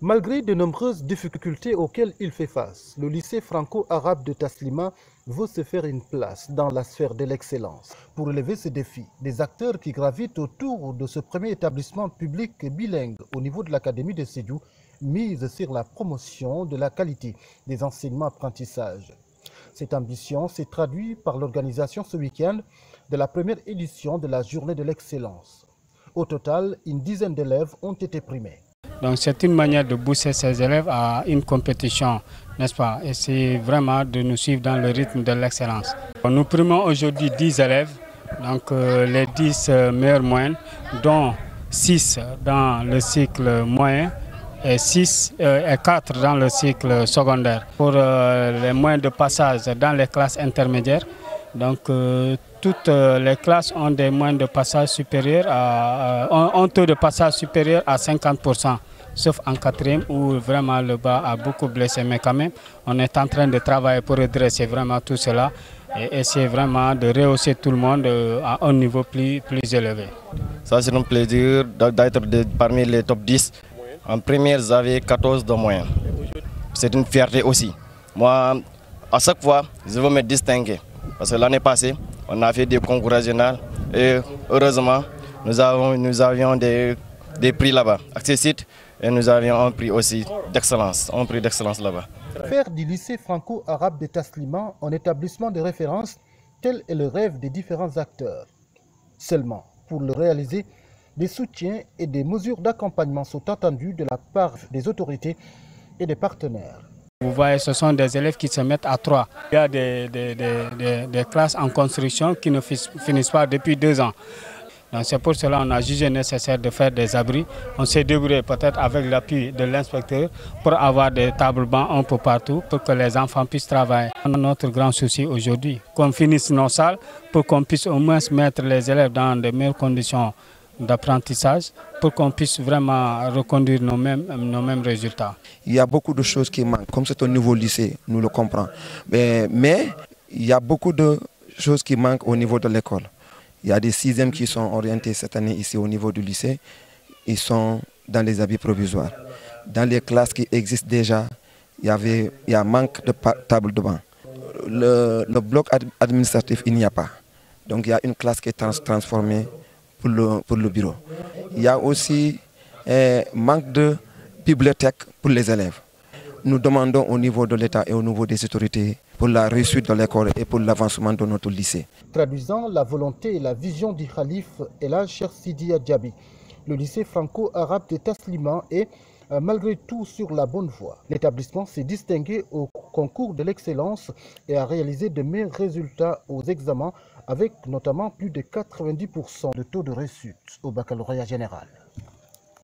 Malgré de nombreuses difficultés auxquelles il fait face, le lycée franco-arabe de Taslima veut se faire une place dans la sphère de l'excellence. Pour relever ce défi, des acteurs qui gravitent autour de ce premier établissement public bilingue au niveau de l'Académie de Sédhiou misent sur la promotion de la qualité des enseignements-apprentissages. Cette ambition s'est traduite par l'organisation ce week-end de la première édition de la Journée de l'excellence. Au total, une dizaine d'élèves ont été primés. Donc c'est une manière de booster ces élèves à une compétition, n'est-ce pas? Et c'est vraiment de nous suivre dans le rythme de l'excellence. Nous primons aujourd'hui 10 élèves, donc les 10 meilleures moyennes, dont 6 dans le cycle moyen et 4 dans le cycle secondaire. Pour les moyens de passage dans les classes intermédiaires, donc toutes les classes ont des moyens de passage supérieurs ont un taux de passage supérieur à 50%, sauf en quatrième où vraiment le bas a beaucoup blessé. Mais quand même, on est en train de travailler pour redresser vraiment tout cela et essayer vraiment de rehausser tout le monde à un niveau plus élevé. Ça, c'est un plaisir d'être parmi les top 10. En première, j'avais 14 de moyenne. C'est une fierté aussi. Moi, à chaque fois, je veux me distinguer. Parce que l'année passée, on a fait des concours régionaux et heureusement, nous avions des prix là-bas accessibles et nous avions un prix aussi d'excellence, là-bas. Faire du lycée franco-arabe de Taslima un établissement de référence, tel est le rêve des différents acteurs. Seulement, pour le réaliser, des soutiens et des mesures d'accompagnement sont attendus de la part des autorités et des partenaires. Vous voyez, ce sont des élèves qui se mettent à 3. Il y a des classes en construction qui ne finissent pas depuis 2 ans. C'est pour cela qu'on a jugé nécessaire de faire des abris. On s'est débrouillé peut-être avec l'appui de l'inspecteur pour avoir des tables bancs un peu partout pour que les enfants puissent travailler. Notre grand souci aujourd'hui, qu'on finisse nos salles pour qu'on puisse au moins mettre les élèves dans de meilleures conditions d'apprentissage pour qu'on puisse vraiment reconduire nos mêmes résultats. Il y a beaucoup de choses qui manquent, comme c'est au niveau lycée, nous le comprenons. Mais il y a beaucoup de choses qui manquent au niveau de l'école. Il y a des 6e qui sont orientés cette année ici au niveau du lycée. Ils sont dans les habits provisoires. Dans les classes qui existent déjà, il y a manque de tables de banc. Le bloc administratif, il n'y a pas. Donc il y a une classe qui est transformée pour le bureau. Il y a aussi manque de bibliothèque pour les élèves. Nous demandons au niveau de l'État et au niveau des autorités pour la réussite de l'école et pour l'avancement de notre lycée. Traduisant la volonté et la vision du Khalif Elhadj Cheikh Sidi Diaby, le lycée franco-arabe de Taslima est malgré tout sur la bonne voie. L'établissement s'est distingué au concours de l'excellence et a réalisé de meilleurs résultats aux examens avec notamment plus de 90% de taux de réussite au baccalauréat général.